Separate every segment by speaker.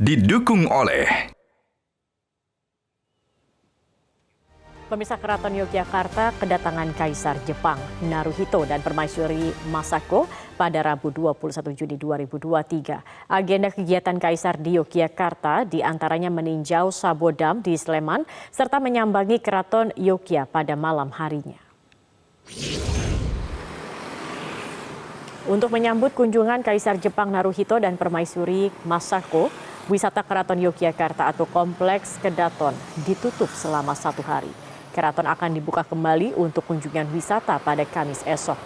Speaker 1: didukung oleh
Speaker 2: Pemirsa, Keraton Yogyakarta kedatangan Kaisar Jepang Naruhito dan Permaisuri Masako pada Rabu 21 Juni 2023. Agenda kegiatan Kaisar di Yogyakarta diantaranya meninjau Sabodam di Sleman serta menyambangi Keraton Yogyakarta pada malam harinya. Untuk menyambut kunjungan Kaisar Jepang Naruhito dan Permaisuri Masako, wisata Keraton Yogyakarta atau Kompleks Kedaton ditutup selama 1 hari. Keraton akan dibuka kembali untuk kunjungan wisata pada Kamis esok.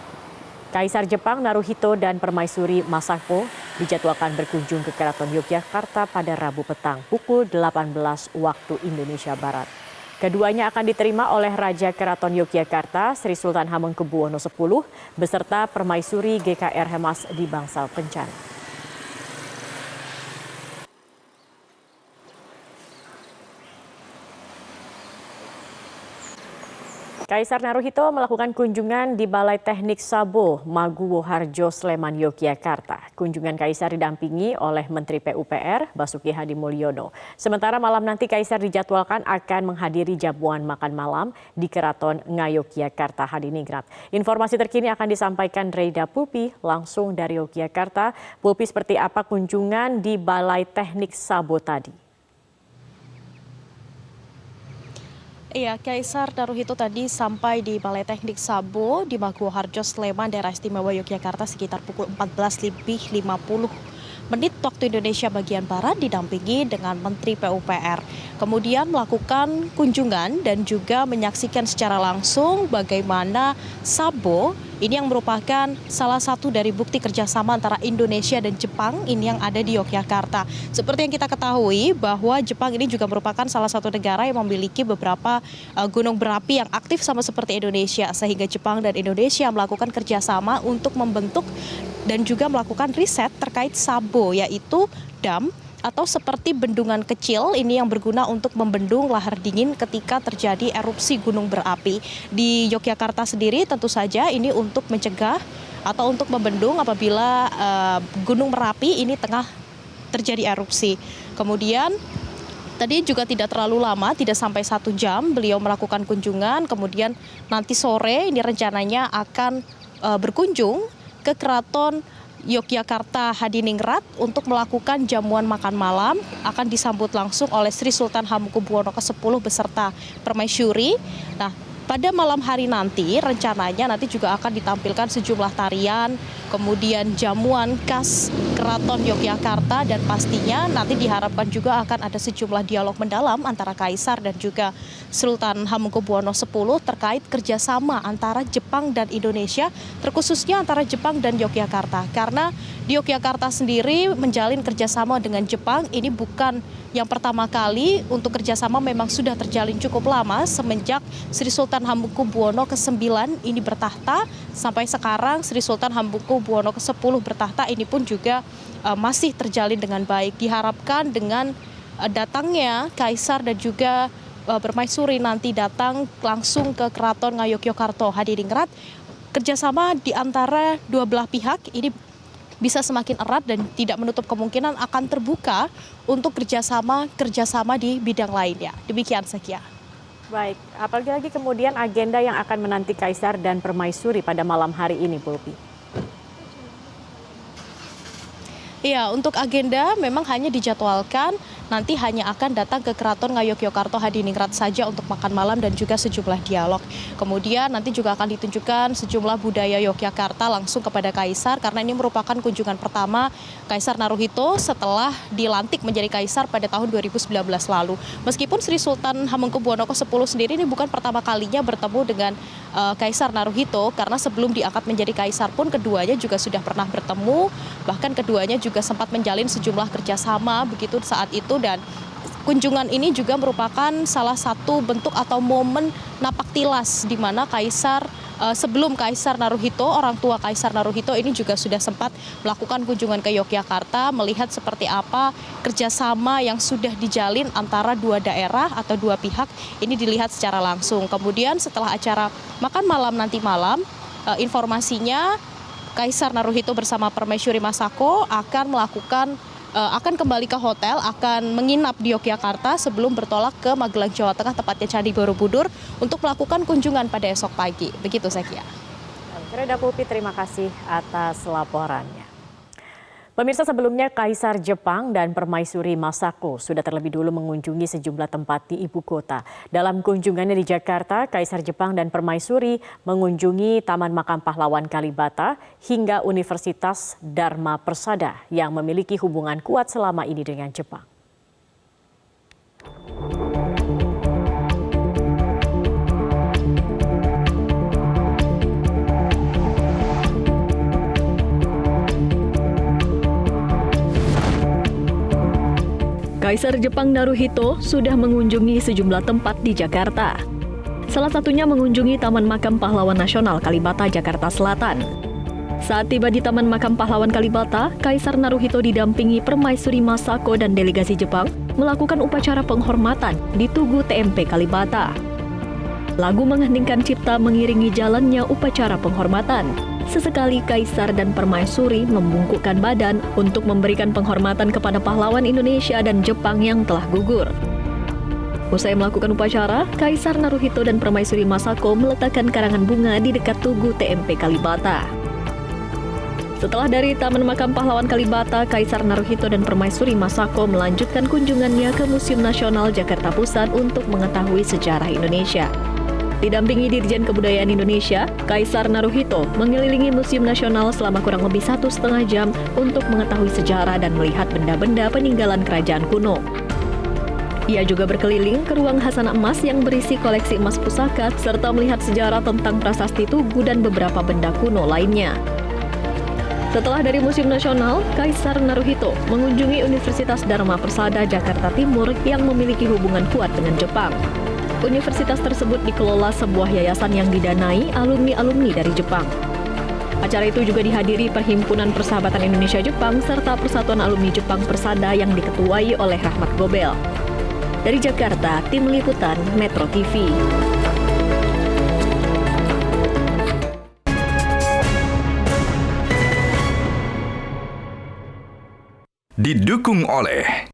Speaker 2: Kaisar Jepang Naruhito dan Permaisuri Masako dijadwalkan berkunjung ke Keraton Yogyakarta pada Rabu petang pukul 18 waktu Indonesia Barat. Keduanya akan diterima oleh Raja Keraton Yogyakarta Sri Sultan Hamengkubuwono X beserta Permaisuri GKR Hemas di Bangsal Kencana. Kaisar Naruhito melakukan kunjungan di Balai Teknik Sabo, Maguwo Harjo, Sleman, Yogyakarta. Kunjungan Kaisar didampingi oleh Menteri PUPR Basuki Hadi Mulyono. Sementara malam nanti Kaisar dijadwalkan akan menghadiri jamuan makan malam di Keraton Ngayogyakarta Hadiningrat. Informasi terkini akan disampaikan Reida Pulpi langsung dari Yogyakarta. Pulpi, seperti apa kunjungan di Balai Teknik Sabo tadi?
Speaker 3: Iya, Kaisar Naruhito tadi sampai di Balai Teknik Sabo di Maguwo Harjo, Sleman, daerah istimewa Yogyakarta sekitar pukul 14.50 waktu Indonesia bagian Barat didampingi dengan Menteri PUPR. Kemudian melakukan kunjungan dan juga menyaksikan secara langsung bagaimana Sabo ini yang merupakan salah satu dari bukti kerjasama antara Indonesia dan Jepang ini yang ada di Yogyakarta. Seperti yang kita ketahui bahwa Jepang ini juga merupakan salah satu negara yang memiliki beberapa gunung berapi yang aktif sama seperti Indonesia. Sehingga Jepang dan Indonesia melakukan kerjasama untuk membentuk dan juga melakukan riset terkait Sabo, yaitu dam atau seperti bendungan kecil ini yang berguna untuk membendung lahar dingin ketika terjadi erupsi gunung berapi. Di Yogyakarta sendiri tentu saja ini untuk mencegah atau untuk membendung apabila gunung Merapi ini tengah terjadi erupsi. Kemudian tadi juga tidak terlalu lama, tidak sampai 1 jam beliau melakukan kunjungan. Kemudian nanti sore ini rencananya akan berkunjung ke Keraton Yogyakarta Hadiningrat untuk melakukan jamuan makan malam. Akan disambut langsung oleh Sri Sultan Hamengkubuwono X beserta Permaisuri. Nah, pada malam hari nanti rencananya nanti juga akan ditampilkan sejumlah tarian, kemudian jamuan khas Keraton Yogyakarta, dan pastinya nanti diharapkan juga akan ada sejumlah dialog mendalam antara Kaisar dan juga Sultan Hamengkubuwono X terkait kerjasama antara Jepang dan Indonesia, terkhususnya antara Jepang dan Yogyakarta. Karena di Yogyakarta sendiri menjalin kerjasama dengan Jepang ini bukan yang pertama kali, untuk kerjasama memang sudah terjalin cukup lama semenjak Sri Sultan Hamengkubuwono ke-9 ini bertahta sampai sekarang Sri Sultan Hamengkubuwono ke-10 bertahta ini pun juga masih terjalin dengan baik. Diharapkan dengan datangnya Kaisar dan juga Permaisuri nanti datang langsung ke Keraton Ngayogyakarta Hadiningrat, kerjasama di antara dua belah pihak ini bisa semakin erat dan tidak menutup kemungkinan akan terbuka untuk kerjasama di bidang lainnya. Demikian, Sekia.
Speaker 2: Baik, apalagi lagi kemudian agenda yang akan menanti Kaisar dan Permaisuri pada malam hari ini, Pulpi?
Speaker 3: Iya, untuk agenda memang hanya dijadwalkan nanti hanya akan datang ke Keraton Ngayogyakarta Hadiningrat saja untuk makan malam dan juga sejumlah dialog. Kemudian nanti juga akan ditunjukkan sejumlah budaya Yogyakarta langsung kepada Kaisar, karena ini merupakan kunjungan pertama Kaisar Naruhito setelah dilantik menjadi Kaisar pada tahun 2019 lalu. Meskipun Sri Sultan Hamengkubuwono X sendiri ini bukan pertama kalinya bertemu dengan Kaisar Naruhito, karena sebelum diangkat menjadi Kaisar pun keduanya juga sudah pernah bertemu, bahkan keduanya juga sempat menjalin sejumlah kerjasama begitu saat itu. Dan kunjungan ini juga merupakan salah satu bentuk atau momen napak tilas di mana Kaisar sebelum Kaisar Naruhito, orang tua Kaisar Naruhito ini juga sudah sempat melakukan kunjungan ke Yogyakarta, melihat seperti apa kerjasama yang sudah dijalin antara dua daerah atau dua pihak ini dilihat secara langsung. Kemudian setelah acara makan malam nanti malam, informasinya Kaisar Naruhito bersama Permaisuri Masako akan melakukan akan kembali ke hotel, akan menginap di Yogyakarta sebelum bertolak ke Magelang, Jawa Tengah, tepatnya Candi Borobudur, untuk melakukan kunjungan pada esok pagi. Begitu, Zakia.
Speaker 2: Reda Pulpi, terima kasih atas laporannya. Pemirsa, sebelumnya Kaisar Jepang dan Permaisuri Masako sudah terlebih dulu mengunjungi sejumlah tempat di ibu kota. Dalam kunjungannya di Jakarta, Kaisar Jepang dan Permaisuri mengunjungi Taman Makam Pahlawan Kalibata hingga Universitas Dharma Persada yang memiliki hubungan kuat selama ini dengan Jepang.
Speaker 1: Kaisar Jepang Naruhito sudah mengunjungi sejumlah tempat di Jakarta. Salah satunya mengunjungi Taman Makam Pahlawan Nasional Kalibata, Jakarta Selatan. Saat tiba di Taman Makam Pahlawan Kalibata, Kaisar Naruhito didampingi Permaisuri Masako dan delegasi Jepang melakukan upacara penghormatan di Tugu TMP Kalibata. Lagu mengheningkan cipta mengiringi jalannya upacara penghormatan. Sesekali Kaisar dan Permaisuri membungkukkan badan untuk memberikan penghormatan kepada pahlawan Indonesia dan Jepang yang telah gugur. Usai melakukan upacara, Kaisar Naruhito dan Permaisuri Masako meletakkan karangan bunga di dekat Tugu TMP Kalibata. Setelah dari Taman Makam Pahlawan Kalibata, Kaisar Naruhito dan Permaisuri Masako melanjutkan kunjungannya ke Museum Nasional Jakarta Pusat untuk mengetahui sejarah Indonesia. Didampingi Dirjen Kebudayaan Indonesia, Kaisar Naruhito mengelilingi Museum Nasional selama kurang lebih 1,5 jam untuk mengetahui sejarah dan melihat benda-benda peninggalan kerajaan kuno. Ia juga berkeliling ke ruang Hasana Emas yang berisi koleksi emas pusaka serta melihat sejarah tentang prasasti Tugu dan beberapa benda kuno lainnya. Setelah dari Museum Nasional, Kaisar Naruhito mengunjungi Universitas Dharma Persada Jakarta Timur yang memiliki hubungan kuat dengan Jepang. Universitas tersebut dikelola sebuah yayasan yang didanai alumni-alumni dari Jepang. Acara itu juga dihadiri Perhimpunan Persahabatan Indonesia-Jepang serta Persatuan Alumni Jepang Persada yang diketuai oleh Rahmat Gobel. Dari Jakarta, Tim Liputan Metro TV.
Speaker 4: Didukung oleh